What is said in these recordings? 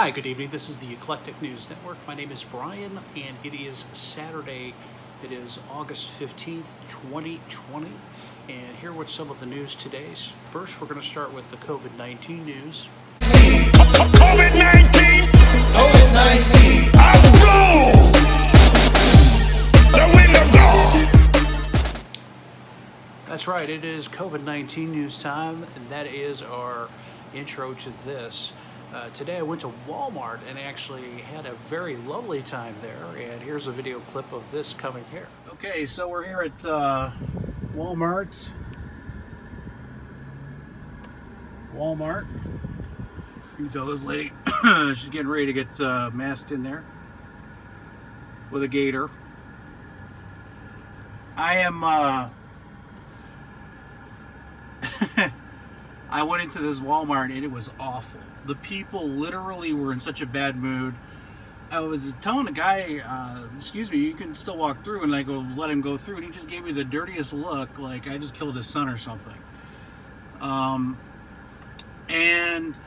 Hi, good evening. This is the Eclectic News Network. My name is Brian, and it is Saturday. It is August 15th, 2020. And here with some of the news today. First, we're going to start with the COVID-19 news. COVID-19! COVID-19! I blow the wind of God! That's right, it is COVID-19 news time, and that is our intro to this. Today I went to Walmart and actually had a very lovely time there, and here's a video clip of this coming here. Okay, so we're here at Walmart. You can tell this lady, she's getting ready to get masked in there with a gator. I am, I went into this Walmart and it was awful. The people literally were in such a bad mood. I was telling the guy, excuse me, you can still walk through, and I go let him go through, and he just gave me the dirtiest look, like I just killed his son or something. And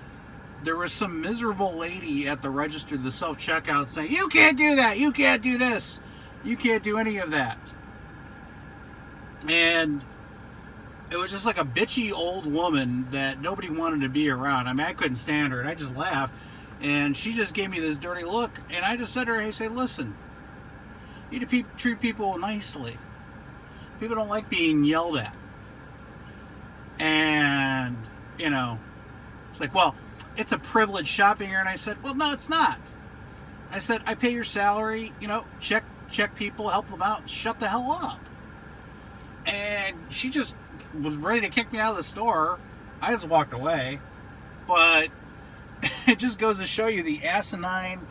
there was some miserable lady at the register, the self-checkout, saying, "You can't do that, you can't do this, you can't do any of that." And it was just like a bitchy old woman that nobody wanted to be around. I mean, I couldn't stand her, and I just laughed. And she just gave me this dirty look. And I just said to her, hey, say, listen, you need to treat people nicely. People don't like being yelled at. And, you know, it's like, well, it's a privilege shopping here. And I said, well, no, it's not. I said, I pay your salary, you know, check people, help them out, shut the hell up. And she just was ready to kick me out of the store. I just walked away. But it just goes to show you the asinine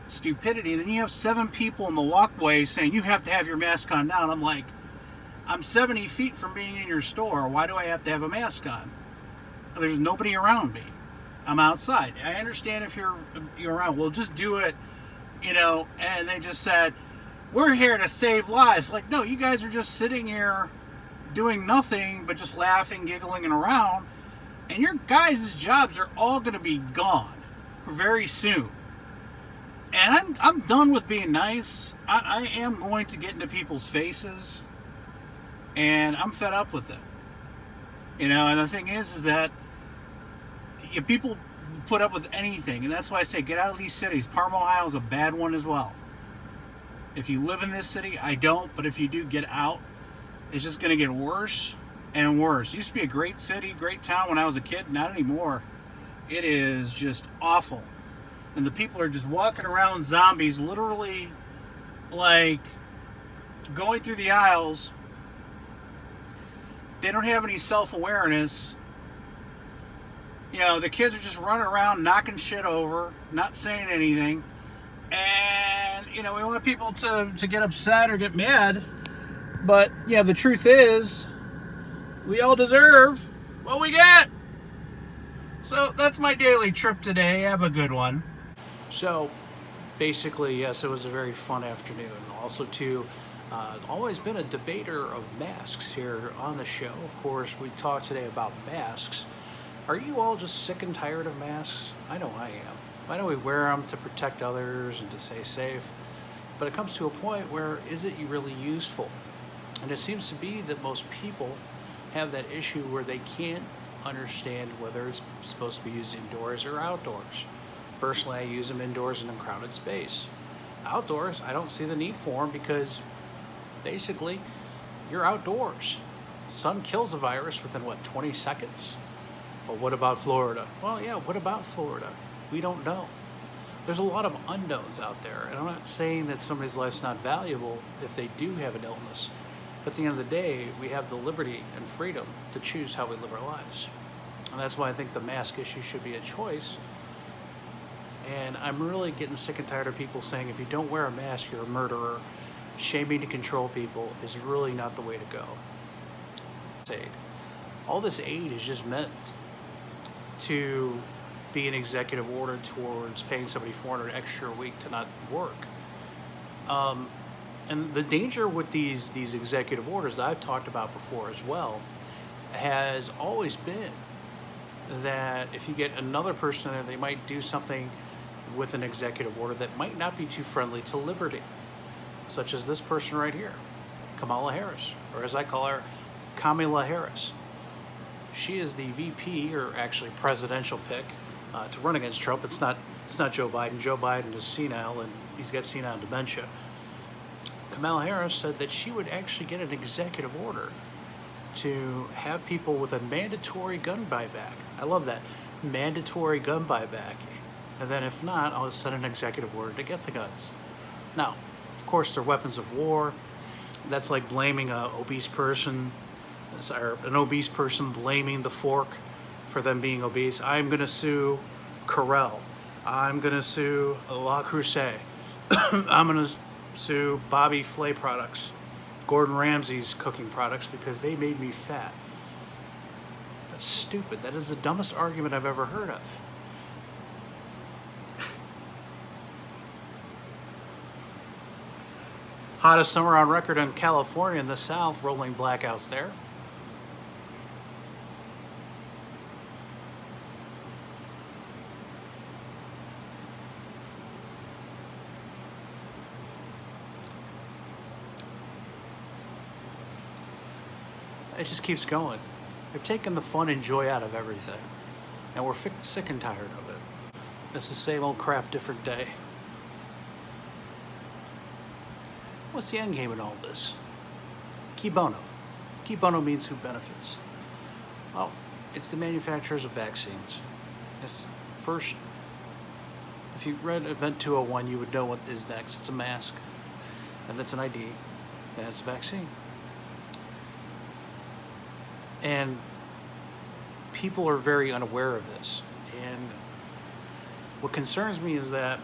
stupidity. Then you have 7 people in the walkway saying you have to have your mask on now. And I'm like, I'm 70 feet from being in your store. Why do I have to have a mask on? There's nobody around me. I'm outside. I understand if you're around. Well, just do it, you know. And they just said, we're here to save lives. Like, no, you guys are just sitting here doing nothing but just laughing, giggling, and around. And your guys' jobs are all going to be gone very soon. And I'm done with being nice. I am going to get into people's faces. And I'm fed up with it. You know, and the thing is that people put up with anything. And that's why I say get out of these cities. Parma, Ohio is a bad one as well. If you live in this city, I don't. But if you do, get out. It's just going to get worse and worse. It used to be a great city, great town when I was a kid. Not anymore. It is just awful. And the people are just walking around zombies, literally like going through the aisles. They don't have any self-awareness. You know, the kids are just running around knocking shit over, not saying anything. And, you know, we want people to get upset or get mad. But, yeah, the truth is, we all deserve what we get. So that's my daily trip today. Have a good one. So, basically, yes, it was a very fun afternoon. Also, too, always been a debater of masks here on the show. Of course, we talked today about masks. Are you all just sick and tired of masks? I know I am. I know we wear them to protect others and to stay safe. But it comes to a point where, is it really useful? And it seems to be that most people have that issue where they can't understand whether it's supposed to be used indoors or outdoors. Personally, I use them indoors in a crowded space. Outdoors, I don't see the need for them because basically you're outdoors. Sun kills a virus within, 20 seconds? But what about Florida? Well, yeah, what about Florida? We don't know. There's a lot of unknowns out there. And I'm not saying that somebody's life's not valuable if they do have an illness. But at the end of the day, we have the liberty and freedom to choose how we live our lives. And that's why I think the mask issue should be a choice. And I'm really getting sick and tired of people saying if you don't wear a mask, you're a murderer. Shaming to control people is really not the way to go. All this aid is just meant to be an executive order towards paying somebody $400 extra a week to not work. And the danger with these executive orders that I've talked about before as well has always been that if you get another person in there, they might do something with an executive order that might not be too friendly to liberty, such as this person right here, Kamala Harris, or as I call her, Kamala Harris. She is the VP, or actually presidential pick, to run against Trump. It's not Joe Biden. Joe Biden is senile and he's got senile dementia. Kamala Harris said that she would actually get an executive order to have people with a mandatory gun buyback. I love that. Mandatory gun buyback. And then if not, I'll send an executive order to get the guns. Now, of course, they're weapons of war. That's like blaming an obese person blaming the fork for them being obese. I'm going to sue Corel. I'm going to sue La Crusade. I'm going to sue Bobby Flay products, Gordon Ramsay's cooking products, because they made me fat. That's stupid. That is the dumbest argument I've ever heard of. Hottest summer on record in California in the South, rolling blackouts there. It just keeps going. They're taking the fun and joy out of everything. And we're sick and tired of it. It's the same old crap, different day. What's the end game in all this? Qui bono. Qui bono means who benefits. Well, it's the manufacturers of vaccines. It's first, if you read Event 201, you would know what is next. It's a mask, and it's an ID, and it's a vaccine. And people are very unaware of this. And what concerns me is that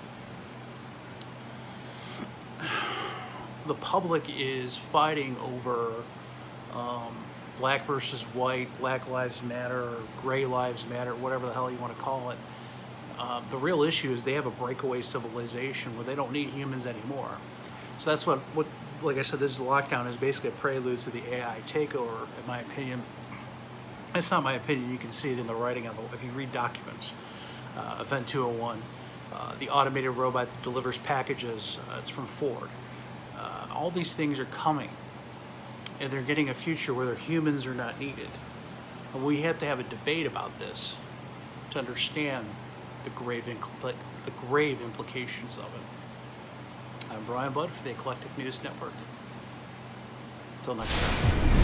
the public is fighting over black versus white, Black Lives Matter, or Gray Lives Matter, whatever the hell you want to call it. The real issue is they have a breakaway civilization where they don't need humans anymore. So that's what like I said, this lockdown is basically a prelude to the AI takeover, in my opinion. It's not my opinion. You can see it in the writing on if you read documents. Event 201, the automated robot that delivers packages. It's from Ford. All these things are coming, and they're getting a future where humans are not needed. And we have to have a debate about this to understand the grave implications of it. I'm Brian Budd for the Eclectic News Network. Until next time.